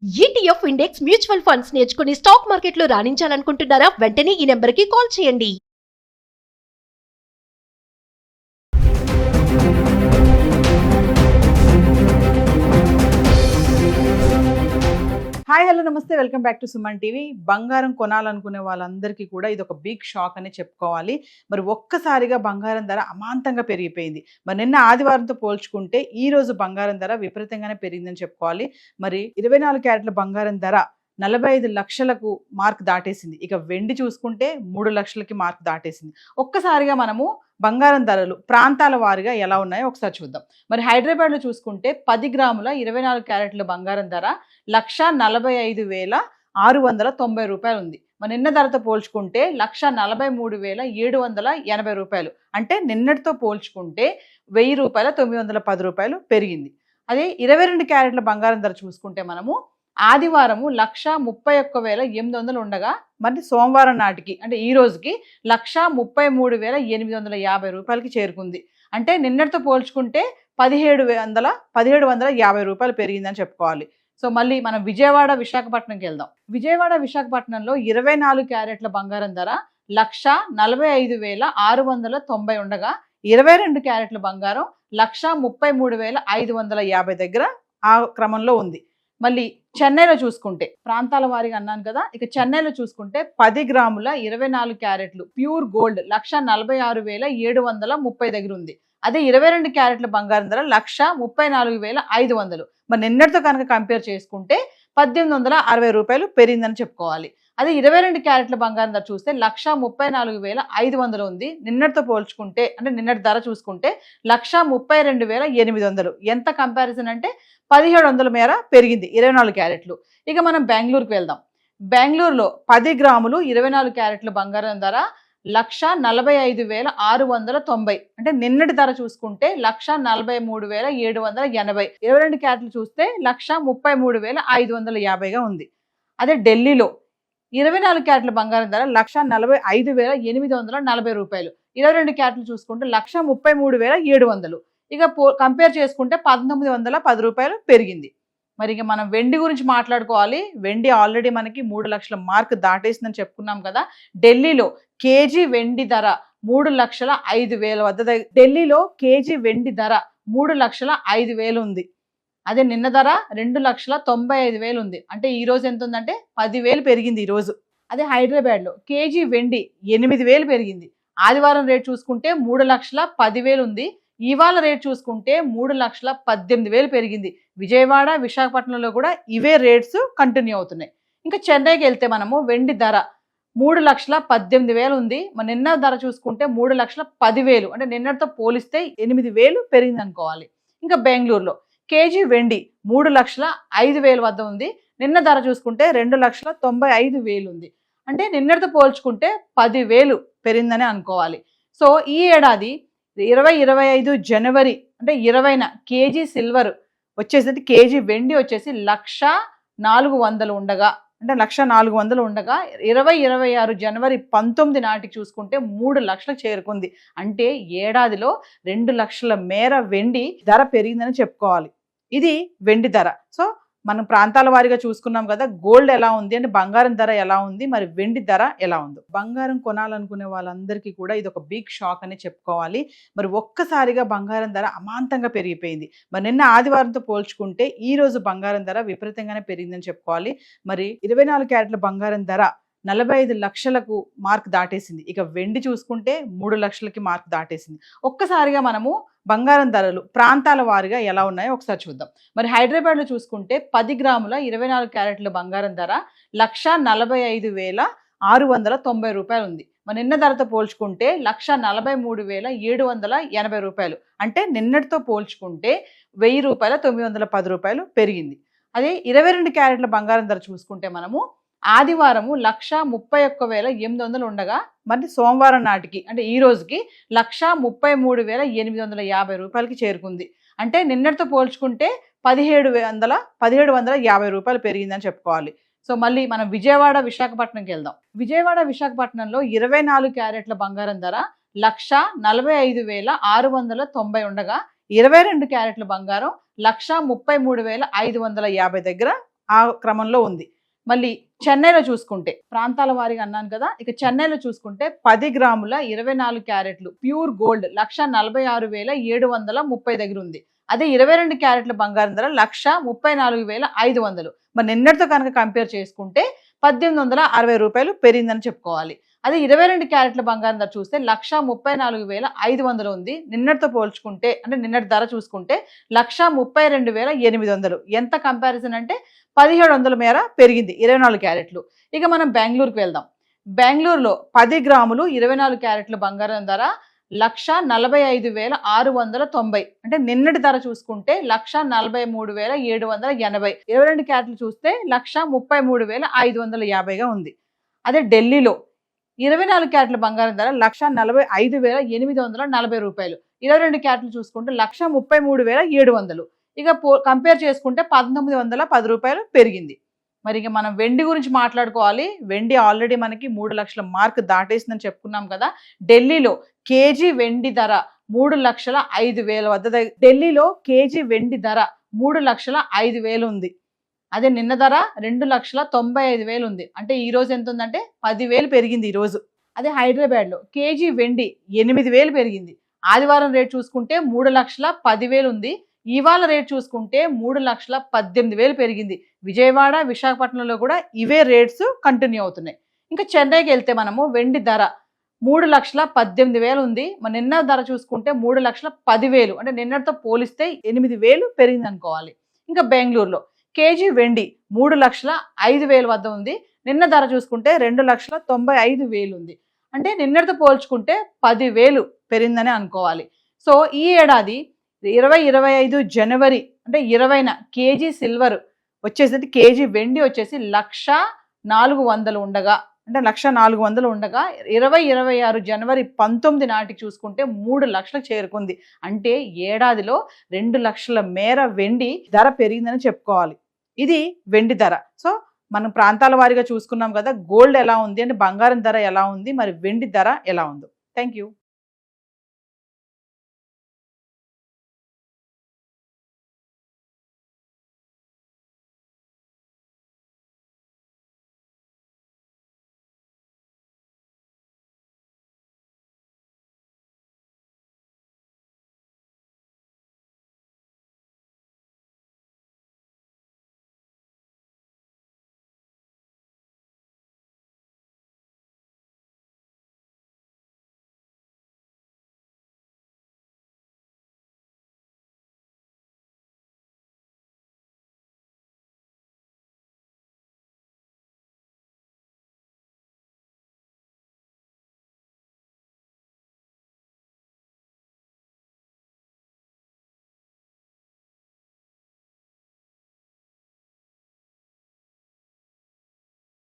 ETF index mutual funds నేర్చుకుని stock మార్కెట్లో రాణించాలనుకుంటున్నారా? వెంటనే ఈ నెంబర్కి కాల్ చేయండి. హాయ్ హలో నమస్తే, welcome back to Suman TV. బంగారం కొనాలనుకునే వాళ్ళందరికీ కూడా ఇది ఒక బిగ్ షాక్ అని చెప్పుకోవాలి. మరి ఒక్కసారిగా బంగారం ధర అమాంతంగా పెరిగిపోయింది. మరి నిన్న ఆదివారంతో పోల్చుకుంటే ఈ రోజు బంగారం ధర విపరీతంగానే పెరిగిందని చెప్పుకోవాలి. మరి 24 క్యారెట్ల బంగారం ధర 45 లక్షలకు మార్క్ దాటేసింది. ఇక వెండి చూసుకుంటే 3 లక్షలకి మార్క్ దాటేసింది. ఒక్కసారిగా మనము బంగారం ధరలు ప్రాంతాల వారీగా ఎలా ఉన్నాయో ఒకసారి చూద్దాం. మరి హైదరాబాద్లో చూసుకుంటే 10 గ్రాముల 24 క్యారెట్ల బంగారం ధర 1,45,690 రూపాయలు ఉంది. మరి నిన్న ధరతో పోల్చుకుంటే 1,43,780 రూపాయలు, అంటే నిన్నటితో పోల్చుకుంటే 1000 రూపాయల 910 రూపాయలు పెరిగింది. అదే 22 క్యారెట్ల బంగారం ధర చూసుకుంటే మనము ఆదివారము 1,31,800 ఉండగా మరి సోమవారం నాటికి అంటే ఈ రోజుకి 1,33,850 రూపాయలకి చేరుకుంది. అంటే నిన్నటితో పోల్చుకుంటే 1,750 రూపాయలు పెరిగిందని చెప్పుకోవాలి. సో మళ్ళీ మనం విజయవాడ విశాఖపట్నంకి వెళ్దాం. విజయవాడ విశాఖపట్నంలో 24 క్యారెట్ల బంగారం ధర 1,45,690 ఉండగా 22 క్యారెట్ల బంగారం 1,33,550 దగ్గర ఆ క్రమంలో ఉంది. మళ్ళీ చెన్నైలో చూసుకుంటే ప్రాంతాల వారీగా అన్నాను కదా, ఇక చెన్నైలో చూసుకుంటే 10 గ్రాముల 24 క్యారెట్లు ప్యూర్ గోల్డ్ 1,46,730 దగ్గర ఉంది. అదే 22 క్యారెట్ల బంగారం ధర 1,34,500. మరి నిన్నటితో కనుక కంపేర్ చేసుకుంటే 1,860 రూపాయలు పెరిగిందని చెప్పుకోవాలి. అదే 22 క్యారెట్ల బంగారం ధర చూస్తే 1,34,500 ఉంది. నిన్నటితో పోల్చుకుంటే అంటే నిన్నటి ధర చూసుకుంటే 1,32,800. ఎంత కంపారిజన్ అంటే 1,700 మేర పెరిగింది 24 క్యారెట్లు. ఇక మనం బెంగళూరుకి వెళ్దాం. బెంగళూరులో 10 గ్రాములు 24 క్యారెట్ల బంగారం ధర 1,45,690, అంటే నిన్నటి ధర చూసుకుంటే 1,43,780. 22 క్యారెట్లు చూస్తే 1,33,550గా ఉంది. అదే ఢిల్లీలో 24 క్యారెట్ల బంగారం ధర 1,45,840 రూపాయలు. 22 క్యారెట్లు చూసుకుంటే 1,33,700. ఇక కంపేర్ చేసుకుంటే 1,910 రూపాయలు పెరిగింది. మరి ఇక మనం వెండి గురించి మాట్లాడుకోవాలి. వెండి ఆల్రెడీ మనకి 3 లక్షల మార్క్ దాటేసిందని చెప్పుకున్నాం కదా. ఢిల్లీలో కేజీ వెండి ధర 3,05,000 వద్ద ఢిల్లీలో కేజీ వెండి ధర 3,05,000 ఉంది. అదే నిన్న ధర 2,95,000 ఉంది. అంటే ఈ రోజు ఎంత ఉందంటే 10,000 పెరిగింది ఈ రోజు. అదే హైదరాబాద్లో కేజీ వెండి 8,000 పెరిగింది. ఆదివారం రేట్ చూసుకుంటే 3,10,000 ఉంది. ఇవాళ రేట్ చూసుకుంటే 3,18,000 పెరిగింది. విజయవాడ విశాఖపట్నంలో కూడా ఇవే రేట్స్ కంటిన్యూ అవుతున్నాయి. ఇంకా చెన్నైకి వెళ్తే మనము వెండి ధర 3,18,000 ఉంది. మన నిన్న ధర చూసుకుంటే 3,10,000, అంటే నిన్నటితో పోలిస్తే 8,000 పెరిగింది అనుకోవాలి. ఇంకా బెంగళూరులో కేజీ వెండి 3,05,000 వద్ద ఉంది. నిన్న ధర చూసుకుంటే 2,95,000 ఉంది. అంటే నిన్నటితో పోల్చుకుంటే 10,000 పెరిగిందని అనుకోవాలి. సో ఈ ఏడాది 2025 జనవరి అంటే 20న కేజీ సిల్వర్ వచ్చేసి కేజీ వెండి వచ్చేసి 1,400 ఉండగా అంటే 1,400 ఉండగా 2026 జనవరి 19 నాటికి చూసుకుంటే 3 లక్షలకు చేరుకుంది. అంటే ఏడాదిలో 2 లక్షల మేర వెండి ధర పెరిగిందని చెప్పుకోవాలి. ఇది వెండి ధర. సో మనం ప్రాంతాల వారీగా చూసుకున్నాం కదా. గోల్డ్ ఎలా ఉంది అంటే బంగారం ధర ఎలా ఉంది, మరి వెండి ధర ఎలా ఉందో. బంగారం కొనాలనుకునే వాళ్ళందరికీ కూడా ఇది ఒక బిగ్ షాక్ అని చెప్పుకోవాలి. మరి ఒక్కసారిగా బంగారం ధర అమాంతంగా పెరిగిపోయింది. మరి నిన్న ఆదివారంతో పోల్చుకుంటే ఈ రోజు బంగారం ధర విపరీతంగానే పెరిగిందని చెప్పుకోవాలి. మరి 24 క్యారెట్ల బంగారం ధర 45 లక్షలకు మార్క్ దాటేసింది. ఇక వెండి చూసుకుంటే 3 లక్షలకి మార్క్ దాటేసింది. ఒక్కసారిగా మనము బంగారం ధరలు ప్రాంతాల వారీగా ఎలా ఉన్నాయో ఒకసారి చూద్దాం. మరి హైదరాబాద్లో చూసుకుంటే 10 గ్రాముల 24 క్యారెట్ల బంగారం ధర 1,45,690 రూపాయలు ఉంది. మరి నిన్న ధరతో పోల్చుకుంటే 1,43,780 రూపాయలు, అంటే నిన్నటితో పోల్చుకుంటే 1000 రూపాయల 910 రూపాయలు పెరిగింది. అదే 22 క్యారెట్ల బంగారం ధర చూసుకుంటే మనము ఆదివారము 1,31,800 ఉండగా మరి సోమవారం నాటికి అంటే ఈ రోజుకి 1,33,850 రూపాయలకి చేరుకుంది. అంటే నిన్నటితో పోల్చుకుంటే 1,750 రూపాయలు పెరిగిందని చెప్పుకోవాలి. సో మళ్ళీ మనం విజయవాడ విశాఖపట్నంకి వెళ్దాం. విజయవాడ విశాఖపట్నంలో 24 క్యారెట్ల బంగారం ధర 1,45,690 ఉండగా 22 క్యారెట్ల బంగారం 1,33,550 దగ్గర ఆ క్రమంలో ఉంది. మళ్ళీ చెన్నైలో చూసుకుంటే ప్రాంతాల వారీగా అన్నాను కదా, ఇక చెన్నైలో చూసుకుంటే 10 గ్రాముల 24 క్యారెట్లు ప్యూర్ గోల్డ్ 1,46,730 దగ్గర ఉంది. అదే 22 క్యారెట్ల బంగారం ధర 1,34,500. మరి నిన్నటితో కనుక కంపేర్ చేసుకుంటే 1,860 రూపాయలు పెరిగిందని చెప్పుకోవాలి. అదే 22 క్యారెట్ల బంగారం ధర చూస్తే 1,34,500 ఉంది. నిన్నటితో పోల్చుకుంటే అంటే నిన్నటి ధర చూసుకుంటే 1,32,800. ఎంత కంపారిజన్ అంటే 1,700 మేర పెరిగింది 24 క్యారెట్లు. ఇక మనం బెంగళూరుకి వెళ్దాం. బెంగళూరులో 10 గ్రాములు 24 క్యారెట్ల బంగారం ధర 1,45,690. అంటే నిన్నటి ధర చూసుకుంటే 1,43,780. 22 క్యారెట్లు చూస్తే 1,33,550గా ఉంది. అదే ఢిల్లీలో 24 క్యారెట్ల బంగారం ధర 1,45,840 రూపాయలు. 22 క్యారెట్లు చూసుకుంటే 1,33,700. ఇక కంపేర్ చేసుకుంటే 1,910 రూపాయలు పెరిగింది. మరి ఇక మనం వెండి గురించి మాట్లాడుకోవాలి. వెండి ఆల్రెడీ మనకి 3 లక్షల మార్క్ దాటేసిందని చెప్పుకున్నాం కదా. ఢిల్లీలో కేజీ వెండి ధర 3,05,000 వద్ద ఢిల్లీలో కేజీ వెండి ధర 3,05,000 ఉంది. అదే నిన్న ధర 2,95,000 ఉంది. అంటే ఈ రోజు ఎంత ఉందంటే 10,000 పెరిగింది ఈ రోజు. అదే హైదరాబాద్లో కేజీ వెండి 8,000 పెరిగింది. ఆదివారం రేట్ చూసుకుంటే 3,10,000 ఉంది. ఇవాళ రేట్ చూసుకుంటే 3,18,000 పెరిగింది. విజయవాడ, విశాఖపట్నంలో కూడా ఇవే రేట్స్ కంటిన్యూ అవుతున్నాయి. ఇంకా చెన్నైకి వెళ్తే మనము వెండి ధర 3,18,000 ఉంది. మరి నిన్న ధర చూసుకుంటే 3,10,000. అంటే నిన్నటితో పోలిస్తే 8,000 పెరిగింది అనుకోవాలి. ఇంకా బెంగళూరులో కేజీ వెండి 3,05,000 వద్ద ఉంది. నిన్న ధర చూసుకుంటే 2,95,000 ఉంది. అంటే నిన్నటితో పోల్చుకుంటే 10,000 పెరిగిందని అనుకోవాలి. సో ఈ ఏడాది 2025 జనవరి అంటే 20న కేజీ సిల్వర్ వచ్చేసి కేజీ వెండి వచ్చేసి 1,400 ఉండగా అంటే 1,400 ఉండగా 2026 జనవరి 19 నాటికి చూసుకుంటే 3 లక్షలకు చేరుకుంది. అంటే ఏడాదిలో 2 లక్షల మేర వెండి ధర పెరిగిందని చెప్పుకోవాలి. ఇది వెండి ధర. సో మనం ప్రాంతాల వారీగా చూసుకున్నాం కదా, గోల్డ్ ఎలా ఉంది అంటే బంగారం ధర ఎలా ఉంది, మరి వెండి ధర ఎలా ఉందో. Thank you.